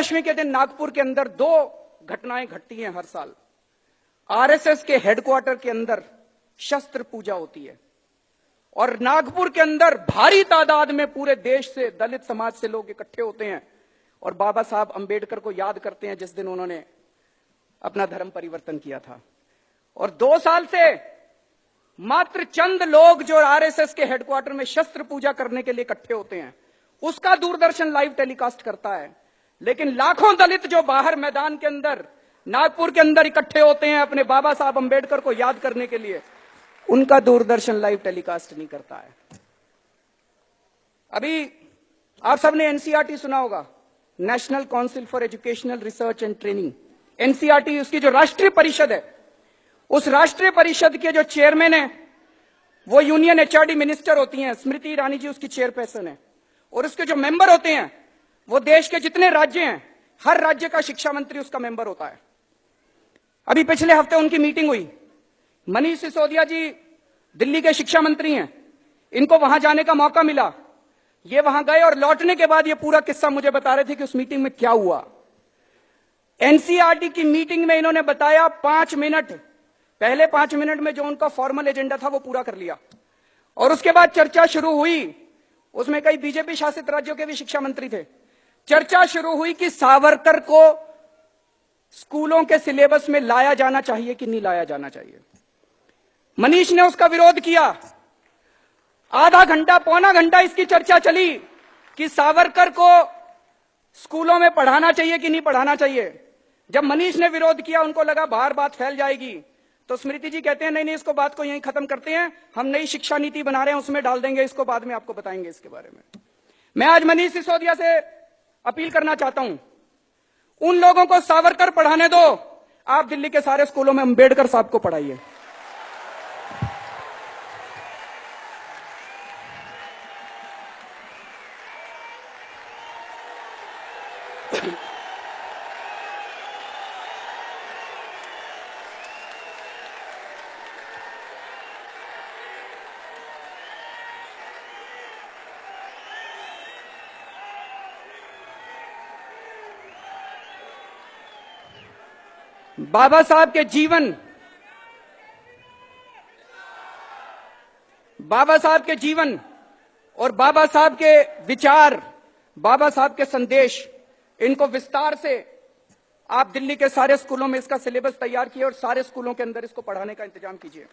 विजयदशमी के दिन नागपुर के अंदर 2 घटनाएं घटती हैं हर साल। आरएसएस के हेडक्वार्टर के अंदर शस्त्र पूजा होती है और नागपुर के अंदर भारी तादाद में पूरे देश से, दलित समाज से लोग इकट्ठे होते हैं और बाबा साहब अंबेडकर को याद करते हैं जिस दिन उन्होंने अपना धर्म परिवर्तन किया था। और 2 साल से मात्र चंद लोग जो आरएसएस के हेडक्वार्टर में शस्त्र पूजा करने के लिए इकट्ठे होते हैं, उसका दूरदर्शन लाइव टेलीकास्ट करता है। लेकिन लाखों दलित जो बाहर मैदान के अंदर, नागपुर के अंदर इकट्ठे होते हैं अपने बाबा साहब अंबेडकर को याद करने के लिए, उनका दूरदर्शन लाइव टेलीकास्ट नहीं करता है। अभी आप सबने एनसीईआरटी सुना होगा, national council for educational research and training. NCERT, उसकी जो राष्ट्रीय परिषद है, उस राष्ट्रीय परिषद के जो चेयरमैन है वो यूनियन एचआरडी मिनिस्टर होती हैं, स्मृति ईरानी जी उसकी चेयरपर्सन है। और उसके जो मेंबर होते हैं वो देश के जितने राज्य हैं, हर राज्य का शिक्षा मंत्री उसका मेंबर होता है। अभी पिछले हफ्ते उनकी मीटिंग हुई। मनीष सिसोदिया जी दिल्ली के शिक्षा मंत्री हैं, इनको वहां जाने का मौका मिला। ये वहां गए और लौटने के बाद ये पूरा किस्सा मुझे बता रहे थे कि उस मीटिंग में क्या हुआ। एनसीईआरटी की मीटिंग में इन्होंने बताया 5 मिनट, पहले 5 मिनट में जो उनका फॉर्मल एजेंडा था वो पूरा कर लिया और उसके बाद चर्चा शुरू हुई। उसमें कई बीजेपी शासित राज्यों के भी शिक्षा मंत्री थे। चर्चा शुरू हुई कि सावरकर को स्कूलों के सिलेबस में लाया जाना चाहिए कि नहीं लाया जाना चाहिए। मनीष ने उसका विरोध किया। आधा घंटा, पौना घंटा इसकी चर्चा चली कि सावरकर को स्कूलों में पढ़ाना चाहिए कि नहीं पढ़ाना चाहिए। जब मनीष ने विरोध किया, उनको लगा बाहर बात फैल जाएगी, तो स्मृति जी कहते हैं नहीं नहीं, इसको बात को यहीं खत्म करते हैं, हम नई शिक्षा नीति बना रहे हैं, उसमें डाल देंगे इसको, बाद में आपको बताएंगे इसके बारे में। मैं आज मनीष सिसोदिया से अपील करना चाहता हूं, उन लोगों को सावरकर पढ़ाने दो, आप दिल्ली के सारे स्कूलों में अंबेडकर साहब को पढ़ाइए। बाबा साहब के जीवन, बाबा साहब के जीवन और बाबा साहब के विचार, बाबा साहब के संदेश, इनको विस्तार से आप दिल्ली के सारे स्कूलों में इसका सिलेबस तैयार किए और सारे स्कूलों के अंदर इसको पढ़ाने का इंतजाम कीजिए।